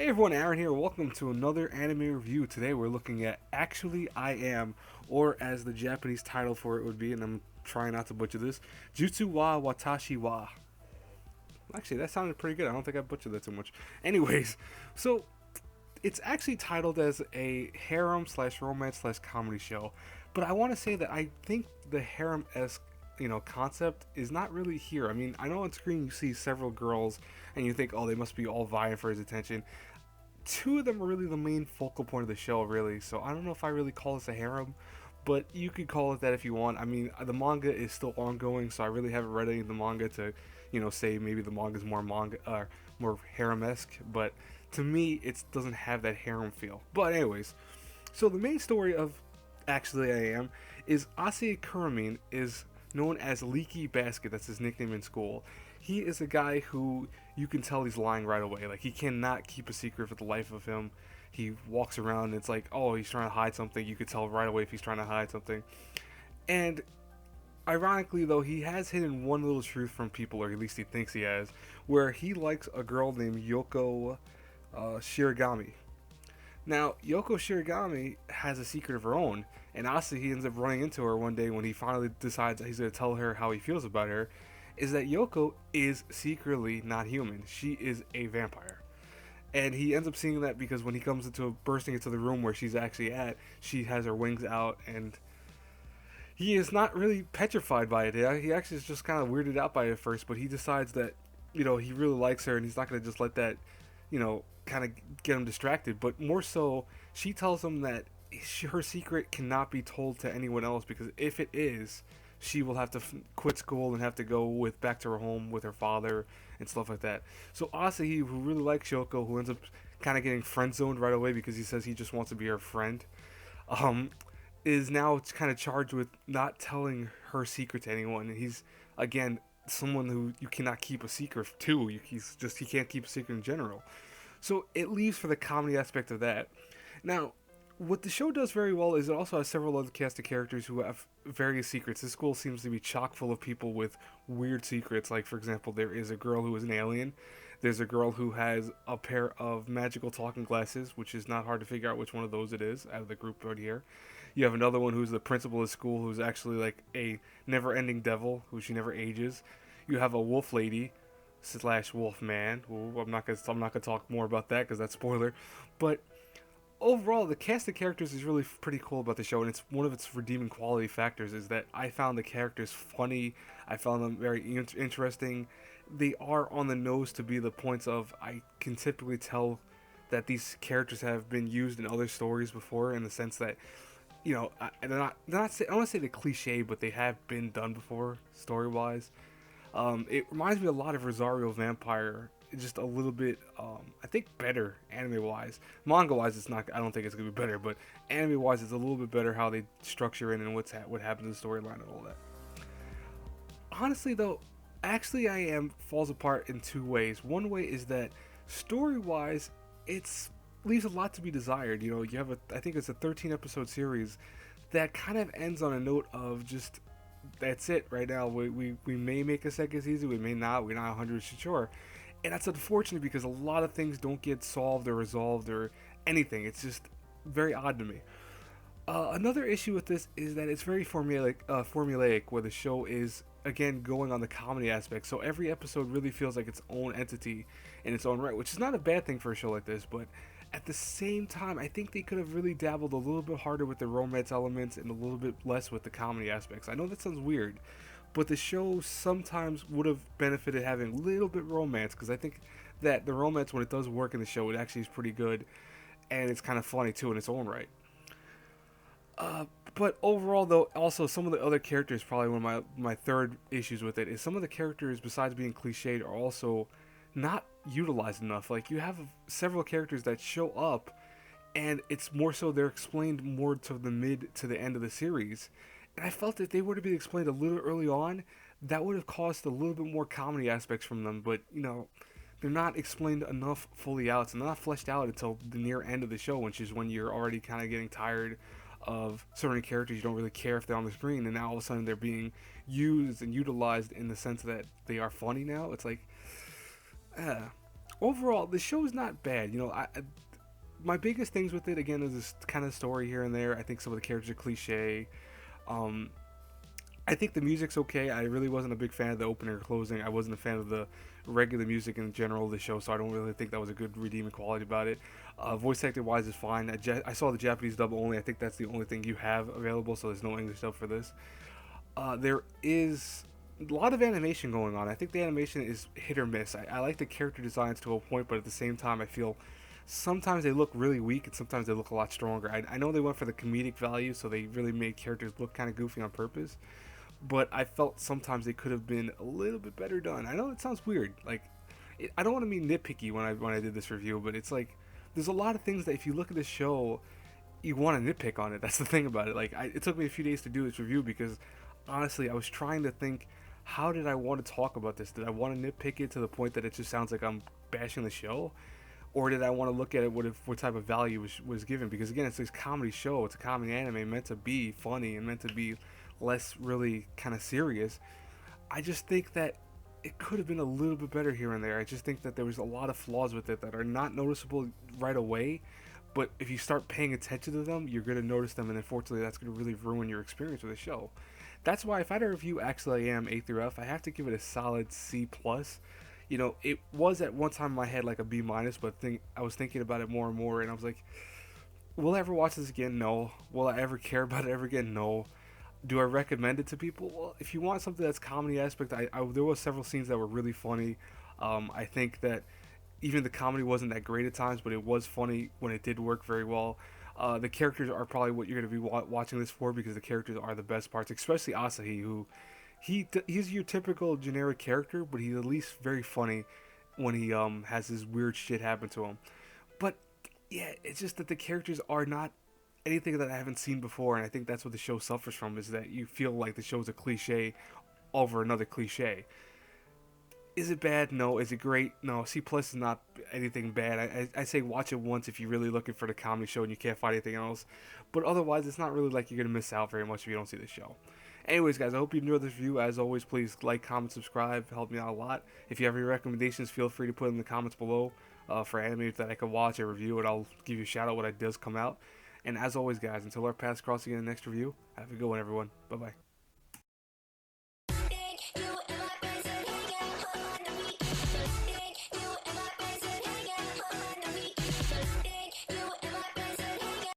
Hey everyone, Aaron here. Welcome to another anime review. Today we're looking at Actually I Am, or as the Japanese title for it would be, and I'm trying not to butcher this, Jitsu wa Watashi wa. Actually, that sounded pretty good. I don't think I butchered that too much. Anyways, so it's actually titled as a harem slash romance slash comedy show, but I want to say that I think the harem esque concept is not really here. I mean, I know on screen you see several girls and you think, oh, they must be all vying for his attention. Two of them are really the main focal point of the show, really. So I don't know if I really call this a harem, but you could call it that if you want. I mean, the manga is still ongoing, so I really haven't read any of the manga to, say maybe the manga is more harem-esque. But to me, it doesn't have that harem feel. But anyways, so the main story of Actually I Am is Ase Kuramin is known as Leaky Basket. That's his nickname in school. He is a guy who you can tell he's lying right away. Like, he cannot keep a secret for the life of him. He walks around and it's like, oh, he's trying to hide something. You could tell right away if he's trying to hide something. And ironically, though, he has hidden one little truth from people, or at least he thinks he has, where he likes a girl named Yoko Shiragami. Now, Yoko Shiragami has a secret of her own, and Asa, he ends up running into her one day when he finally decides that he's going to tell her how he feels about her, is that Yoko is secretly not human. She is a vampire. And he ends up seeing that because when he comes bursting into the room where she's actually at, she has her wings out, and he is not really petrified by it. He actually is just kind of weirded out by it at first, but he decides that, he really likes her, and he's not going to just let that, kind of get him distracted. But more so, she tells him that her secret cannot be told to anyone else, because if it is, she will have to quit school and have to go back to her home with her father and stuff like that. So Asahi, who really likes Yoko, who ends up kind of getting friend zoned right away because he says he just wants to be her friend, is now kind of charged with not telling her secret to anyone. And he's, again, someone who you cannot keep a secret to. He can't keep a secret in general. So it leaves for the comedy aspect of that. Now, what the show does very well is it also has several other cast of characters who have various secrets. This school seems to be chock full of people with weird secrets. Like, for example, there is a girl who is an alien. There's a girl who has a pair of magical talking glasses, which is not hard to figure out which one of those it is out of the group right here. You have another one who's the principal of school, who's actually like a never-ending devil, who she never ages. You have a wolf lady slash wolf man. Ooh, I'm not gonna talk more about that because that's spoiler. But overall, the cast of characters is really pretty cool about the show, and it's one of its redeeming quality factors is that I found the characters funny. I found them very interesting. They are on the nose to be the points of I can typically tell that these characters have been used in other stories before, in the sense that they're not I don't want to say the cliche, but they have been done before story wise. It reminds me a lot of Rosario Vampire, just a little bit, I think better anime wise. Manga wise, it's not. I don't think it's gonna be better, but anime wise, it's a little bit better how they structure it and what happens in the storyline and all that. Honestly, though, Actually I Am falls apart in two ways. One way is that story wise, it's leaves a lot to be desired. You have I think it's a 13 episode series that kind of ends on a note of just that's it right now. We may make a second season, we may not. We're not 100% sure. And that's unfortunate because a lot of things don't get solved or resolved or anything. It's just very odd to me. Another issue with this is that it's very formulaic, where the show is, again, going on the comedy aspect. So every episode really feels like its own entity in its own right, which is not a bad thing for a show like this, but at the same time, I think they could have really dabbled a little bit harder with the romance elements and a little bit less with the comedy aspects. I know that sounds weird, but the show sometimes would have benefited having a little bit romance, because I think that the romance, when it does work in the show, it actually is pretty good, and it's kind of funny too in its own right. But overall, though, also some of the other characters, probably one of my third issues with it, is some of the characters, besides being cliched, are also not utilized enough. Like, you have several characters that show up, and it's more so they're explained more to the mid to the end of the series. And I felt that they were to be explained a little early on, that would have caused a little bit more comedy aspects from them. But, they're not explained enough fully out. So they're not fleshed out until the near end of the show, which is when you're already kind of getting tired of certain characters. You don't really care if they're on the screen, and now all of a sudden they're being used and utilized in the sense that they are funny now. It's like, overall, the show is not bad. My biggest things with it again is this kind of story here and there. I think some of the characters are cliche. Um, I think the music's okay. I really wasn't a big fan of the opening or closing. I wasn't a fan of the regular music in general of the show, so I don't really think that was a good redeeming quality about it. Voice acting wise is fine. I saw the Japanese dub only. I think that's the only thing you have available, so there's no English dub for this. There is a lot of animation going on. I think the animation is hit or miss. I like the character designs to a point, but at the same time, I feel sometimes they look really weak and sometimes they look a lot stronger. I know they went for the comedic value, so they really made characters look kind of goofy on purpose. But I felt sometimes they could have been a little bit better done. I know it sounds weird. I don't want to be nitpicky when I did this review, but it's like there's a lot of things that if you look at this show, you want to nitpick on it. That's the thing about it. It took me a few days to do this review because honestly, I was trying to think, how did I want to talk about this? Did I want to nitpick it to the point that it just sounds like I'm bashing the show? Or did I want to look at it what type of value was given? Because again, it's this comedy show. It's a comedy anime meant to be funny and meant to be less really kind of serious. I just think that it could have been a little bit better here and there. I just think that there was a lot of flaws with it that are not noticeable right away, but if you start paying attention to them, you're going to notice them, and unfortunately, that's going to really ruin your experience with the show. That's why if I had to review Actually I Am A through F, I have to give it a solid C plus. It was at one time in my head like a B minus, but I was thinking about it more and more, and I was like, will I ever watch this again? No. Will I ever care about it ever again? No. Do I recommend it to people? Well, if you want something that's comedy aspect, there was several scenes that were really funny. I think that even the comedy wasn't that great at times, but it was funny when it did work very well. The characters are probably what you're going to be watching this for because the characters are the best parts, especially Asahi, who he's your typical generic character, but he's at least very funny when he has this weird shit happen to him. But yeah, it's just that the characters are not anything that I haven't seen before, and I think that's what the show suffers from is that you feel like the show's a cliche over another cliche. Is it bad? No. Is it great? No. C plus is not anything bad. I say watch it once if you're really looking for the comedy show and you can't find anything else. But otherwise, it's not really like you're gonna miss out very much if you don't see the show. Anyways, guys, I hope you enjoyed this review. As always, please like, comment, subscribe. Help me out a lot. If you have any recommendations, feel free to put in the comments below for animes that I could watch or review, and I'll give you a shout out when it does come out. And as always, guys, until our paths cross again in the next review, have a good one, everyone. Bye bye.